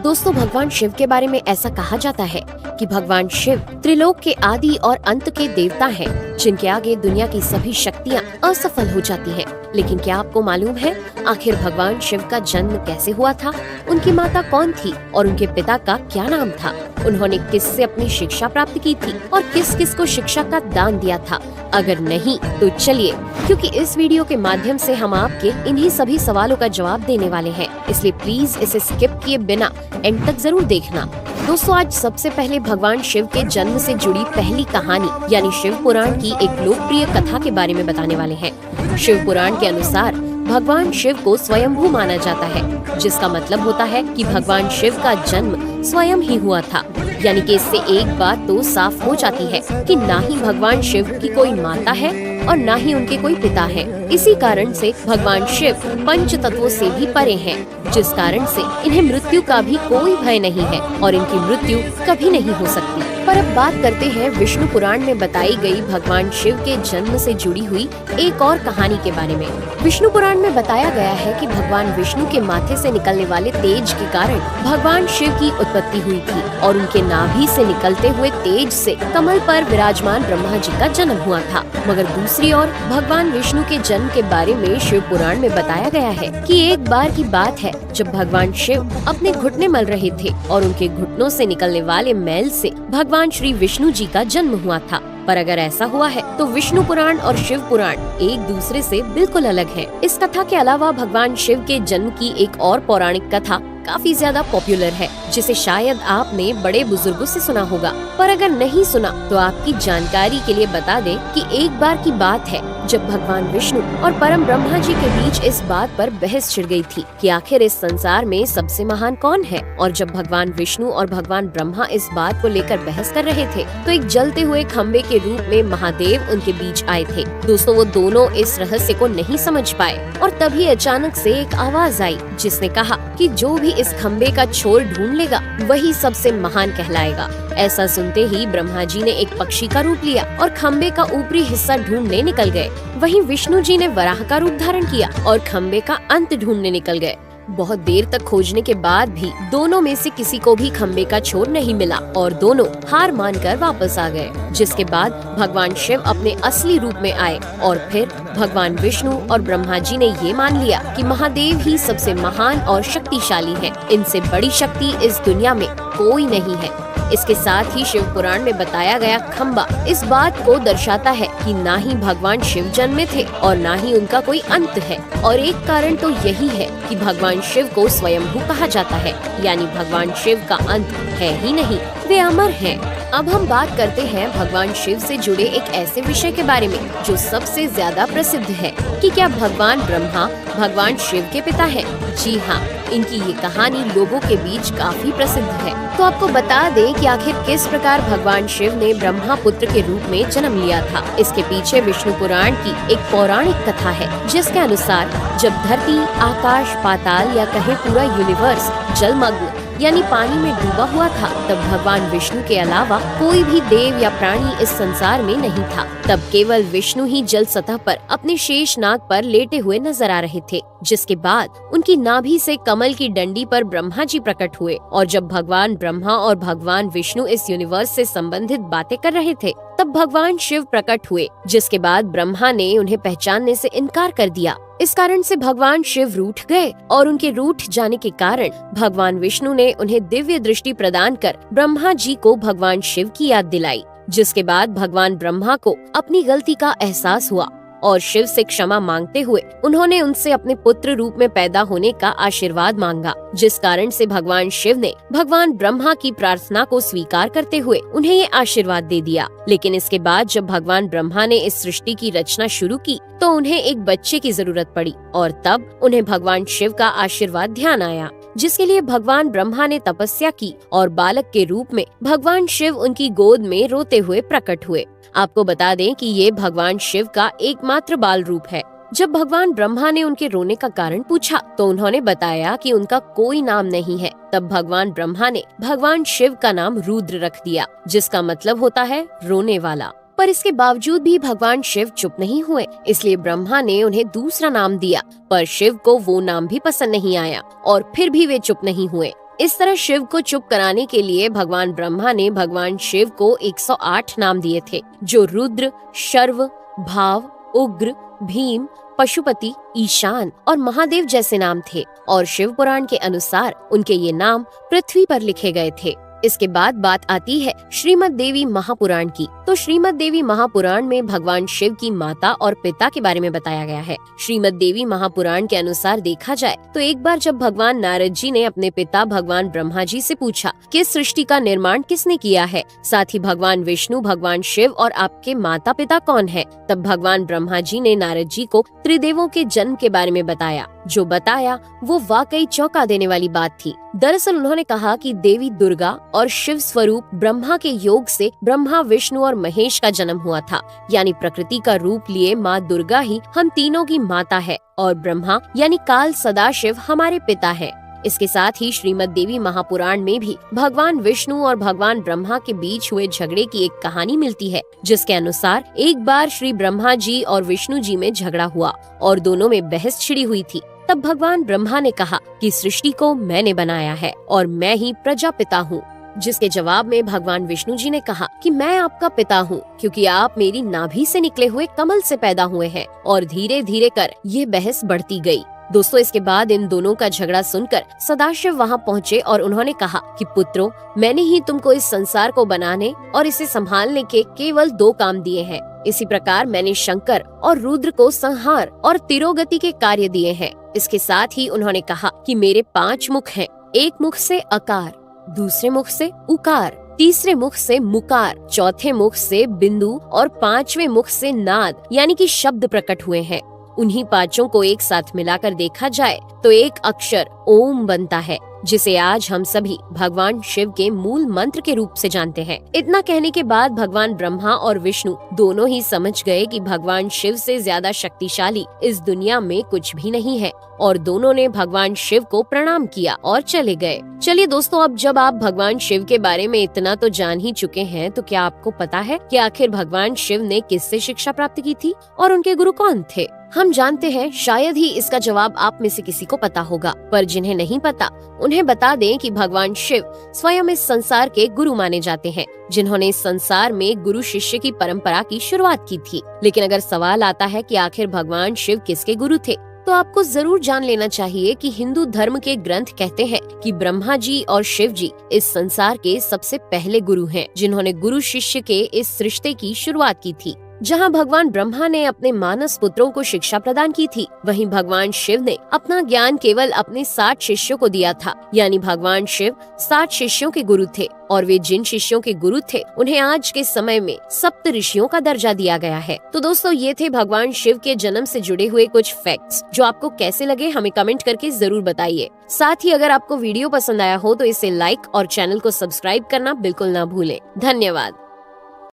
दोस्तों, भगवान शिव के बारे में ऐसा कहा जाता है कि भगवान शिव त्रिलोक के आदि और अंत के देवता हैं, जिनके आगे दुनिया की सभी शक्तियाँ असफल हो जाती हैं। लेकिन क्या आपको मालूम है आखिर भगवान शिव का जन्म कैसे हुआ था? उनकी माता कौन थी और उनके पिता का क्या नाम था? उन्होंने किससे अपनी शिक्षा प्राप्त की थी और किस किस को शिक्षा का दान दिया था? अगर नहीं तो चलिए, क्योंकि इस वीडियो के माध्यम से हम आपके इन्हीं सभी सवालों का जवाब देने वाले हैं, इसलिए प्लीज इसे स्किप किए बिना एंड तक जरूर देखना। दोस्तों, आज सबसे पहले भगवान शिव के जन्म से जुड़ी पहली कहानी यानी शिव पुराण की एक लोकप्रिय कथा के बारे में बताने वाले हैं। शिव पुराण के अनुसार भगवान शिव को स्वयंभू माना जाता है, जिसका मतलब होता है कि भगवान शिव का जन्म स्वयं ही हुआ था। यानी कि इससे एक बात तो साफ हो जाती है कि ना ही भगवान शिव की कोई माता है और ना ही उनके कोई पिता है। इसी कारण से भगवान शिव पंच तत्वों से भी परे हैं, जिस कारण से इन्हें मृत्यु का भी कोई भय नहीं है और इनकी मृत्यु कभी नहीं हो सकती। पर अब बात करते हैं विष्णु पुराण में बताई गई भगवान शिव के जन्म से जुड़ी हुई एक और कहानी के बारे में। विष्णु पुराण में बताया गया है कि भगवान विष्णु के माथे से निकलने वाले तेज के कारण भगवान शिव की उत्पत्ति हुई थी और उनके नाभि से निकलते हुए तेज से कमल पर विराजमान ब्रह्मा जी का जन्म हुआ था। मगर दूसरी ओर भगवान विष्णु के जन्म के बारे में शिव पुराण में बताया गया है कि एक बार की बात है जब भगवान शिव अपने घुटने मल रहे थे और उनके घुटनों से निकलने वाले मैल से भगवान श्री विष्णु जी का जन्म हुआ था। पर अगर ऐसा हुआ है तो विष्णु पुराण और शिव पुराण एक दूसरे से बिल्कुल अलग हैं। इस कथा के अलावा भगवान शिव के जन्म की एक और पौराणिक कथा काफी ज्यादा पॉपुलर है, जिसे शायद आपने बड़े बुजुर्गों से सुना होगा। पर अगर नहीं सुना तो आपकी जानकारी के लिए बता दें कि एक बार की बात है जब भगवान विष्णु और परम ब्रह्मा जी के बीच इस बात पर बहस छिड़ गई थी कि आखिर इस संसार में सबसे महान कौन है। और जब भगवान विष्णु और भगवान ब्रह्मा इस बात को लेकर बहस कर रहे थे तो एक जलते हुए खम्बे के रूप में महादेव उनके बीच आए थे। दोस्तों, वो दोनों इस रहस्य को नहीं समझ पाए और तभी अचानक से एक आवाज आई जिसने कहा कि जो भी इस खम्बे का छोर ढूंढ लेगा वही सबसे महान कहलाएगा। ऐसा सुनते ही ब्रह्मा जी ने एक पक्षी का रूप लिया और खम्बे का ऊपरी हिस्सा ढूंढने निकल गए। वहीं विष्णु जी ने वराह का रूप धारण किया और खम्बे का अंत ढूंढने निकल गए। बहुत देर तक खोजने के बाद भी दोनों में से किसी को भी खम्बे का छोर नहीं मिला और दोनों हार मानकर वापस आ गए। जिसके बाद भगवान शिव अपने असली रूप में आए और फिर भगवान विष्णु और ब्रह्मा जी ने ये मान लिया कि महादेव ही सबसे महान और शक्तिशाली हैं। इनसे बड़ी शक्ति इस दुनिया में कोई नहीं है। इसके साथ ही शिव पुराण में बताया गया खम्बा इस बात को दर्शाता है कि ना ही भगवान शिव जन्मे थे और ना ही उनका कोई अंत है। और एक कारण तो यही है कि भगवान शिव को स्वयंभू कहा जाता है, यानी भगवान शिव का अंत है ही नहीं, वे अमर हैं। अब हम बात करते हैं भगवान शिव से जुड़े एक ऐसे विषय के बारे में जो सबसे ज्यादा प्रसिद्ध है कि क्या भगवान ब्रह्मा भगवान शिव के पिता हैं? जी हाँ, इनकी ये कहानी लोगों के बीच काफी प्रसिद्ध है। तो आपको बता दें कि आखिर किस प्रकार भगवान शिव ने ब्रह्मा पुत्र के रूप में जन्म लिया था। इसके पीछे विष्णु पुराण की एक पौराणिक कथा है, जिसके अनुसार जब धरती, आकाश, पाताल या कहे पूरा यूनिवर्स जलमग्न यानी पानी में डूबा हुआ था, तब भगवान विष्णु के अलावा कोई भी देव या प्राणी इस संसार में नहीं था। तब केवल विष्णु ही जल सतह पर अपने शेष नाग पर लेटे हुए नजर आ रहे थे। जिसके बाद उनकी नाभि से कमल की डंडी पर ब्रह्मा जी प्रकट हुए और जब भगवान ब्रह्मा और भगवान विष्णु इस यूनिवर्स से संबंधित बातें कर रहे थे तब भगवान शिव प्रकट हुए, जिसके बाद ब्रह्मा ने उन्हें पहचानने से इनकार कर दिया। इस कारण से भगवान शिव रूठ गए और उनके रूठ जाने के कारण भगवान विष्णु ने उन्हें दिव्य दृष्टि प्रदान कर ब्रह्मा जी को भगवान शिव की याद दिलाई। जिसके बाद भगवान ब्रह्मा को अपनी गलती का एहसास हुआ और शिव से क्षमा मांगते हुए उन्होंने उनसे अपने पुत्र रूप में पैदा होने का आशीर्वाद मांगा। जिस कारण से भगवान शिव ने भगवान ब्रह्मा की प्रार्थना को स्वीकार करते हुए उन्हें ये आशीर्वाद दे दिया। लेकिन इसके बाद जब भगवान ब्रह्मा ने इस सृष्टि की रचना शुरू की तो उन्हें एक बच्चे की जरूरत पड़ी और तब उन्हें भगवान शिव का आशीर्वाद ध्यान आया, जिसके लिए भगवान ब्रह्मा ने तपस्या की और बालक के रूप में भगवान शिव उनकी गोद में रोते हुए प्रकट हुए। आपको बता दें कि ये भगवान शिव का एकमात्र बाल रूप है। जब भगवान ब्रह्मा ने उनके रोने का कारण पूछा तो उन्होंने बताया कि उनका कोई नाम नहीं है। तब भगवान ब्रह्मा ने भगवान शिव का नाम रुद्र रख दिया, जिसका मतलब होता है रोने वाला। पर इसके बावजूद भी भगवान शिव चुप नहीं हुए, इसलिए ब्रह्मा ने उन्हें दूसरा नाम दिया। पर शिव को वो नाम भी पसंद नहीं आया और फिर भी वे चुप नहीं हुए। इस तरह शिव को चुप कराने के लिए भगवान ब्रह्मा ने भगवान शिव को 108 नाम दिए थे, जो रुद्र, शर्व, भाव, उग्र, भीम, पशुपति, ईशान और महादेव जैसे नाम थे। और शिव पुराण के अनुसार उनके ये नाम पृथ्वी पर लिखे गए थे। इसके बाद बात आती है श्रीमद् देवी महापुराण की। तो श्रीमद् देवी महापुराण में भगवान शिव की माता और पिता के बारे में बताया गया है। श्रीमद् देवी महापुराण के अनुसार देखा जाए तो एक बार जब भगवान नारद जी ने अपने पिता भगवान ब्रह्मा जी से पूछा कि सृष्टि का निर्माण किसने किया है, साथ ही भगवान विष्णु, भगवान शिव और आपके माता पिता कौन है, तब भगवान ब्रह्मा जी ने नारद जी को त्रिदेवों के जन्म के बारे में बताया। जो बताया वो वाकई चौंका देने वाली बात थी। दरअसल उन्होंने कहा कि देवी दुर्गा और शिव स्वरूप ब्रह्मा के योग से ब्रह्मा, विष्णु और महेश का जन्म हुआ था। यानी प्रकृति का रूप लिए माँ दुर्गा ही हम तीनों की माता है और ब्रह्मा यानी काल सदाशिव हमारे पिता है। इसके साथ ही श्रीमद् देवी महापुराण में भी भगवान विष्णु और भगवान ब्रह्मा के बीच हुए झगड़े की एक कहानी मिलती है, जिसके अनुसार एक बार श्री ब्रह्मा जी और विष्णु जी में झगड़ा हुआ और दोनों में बहस छिड़ी हुई थी। तब भगवान ब्रह्मा ने कहा कि सृष्टि को मैंने बनाया है और मैं ही प्रजापिता हूँ, जिसके जवाब में भगवान विष्णु जी ने कहा कि मैं आपका पिता हूँ, क्योंकि आप मेरी नाभि से निकले हुए कमल से पैदा हुए हैं। और धीरे धीरे कर ये बहस बढ़ती गई। दोस्तों, इसके बाद इन दोनों का झगड़ा सुनकर सदाशिव वहाँ पहुँचे और उन्होंने कहा कि पुत्रों, मैंने ही तुमको इस संसार को बनाने और इसे संभालने के केवल 2 काम दिए हैं। इसी प्रकार मैंने शंकर और रुद्र को संहार और तिरोगति के कार्य दिए हैं। इसके साथ ही उन्होंने कहा कि मेरे 5 मुख हैं। एक मुख से अकार, दूसरे मुख से उकार, तीसरे मुख से मुकार, चौथे मुख से बिंदु और 5वें मुख से नाद यानी कि शब्द प्रकट हुए हैं। उन्हीं 5 को एक साथ मिलाकर देखा जाए तो एक अक्षर ओम बनता है, जिसे आज हम सभी भगवान शिव के मूल मंत्र के रूप से जानते हैं। इतना कहने के बाद भगवान ब्रह्मा और विष्णु दोनों ही समझ गए कि भगवान शिव से ज्यादा शक्तिशाली इस दुनिया में कुछ भी नहीं है और दोनों ने भगवान शिव को प्रणाम किया और चले गए। चलिए दोस्तों, अब जब आप भगवान शिव के बारे में इतना तो जान ही चुके हैं, तो क्या आपको पता है कि आखिर भगवान शिव ने किससे शिक्षा प्राप्त की थी और उनके गुरु कौन थे? हम जानते हैं, शायद ही इसका जवाब आप में से किसी को पता होगा, पर जिन्हें नहीं पता उन्हें बता दें कि भगवान शिव स्वयं इस संसार के गुरु माने जाते हैं, जिन्होंने इस संसार में गुरु शिष्य की परंपरा की शुरुआत की थी। लेकिन अगर सवाल आता है कि आखिर भगवान शिव किसके गुरु थे, तो आपको जरूर जान लेना चाहिए कि हिंदू धर्म के ग्रंथ कहते हैं कि ब्रह्मा जी और शिव जी इस संसार के सबसे पहले गुरु हैं, जिन्होंने गुरु शिष्य के इस रिश्ते की शुरुआत की थी। जहां भगवान ब्रह्मा ने अपने मानस पुत्रों को शिक्षा प्रदान की थी, वहीं भगवान शिव ने अपना ज्ञान केवल अपने 60 शिष्यों को दिया था। यानी भगवान शिव 60 शिष्यों के गुरु थे और वे जिन शिष्यों के गुरु थे उन्हें आज के समय में सप्त ऋषियों का दर्जा दिया गया है। तो दोस्तों, ये थे भगवान शिव के जन्म से जुड़े हुए कुछ फैक्ट्स, जो आपको कैसे लगे हमें कमेंट करके जरूर बताइए। साथ ही अगर आपको वीडियो पसंद आया हो तो इसे लाइक और चैनल को सब्सक्राइब करना बिल्कुल ना भूलें। धन्यवाद।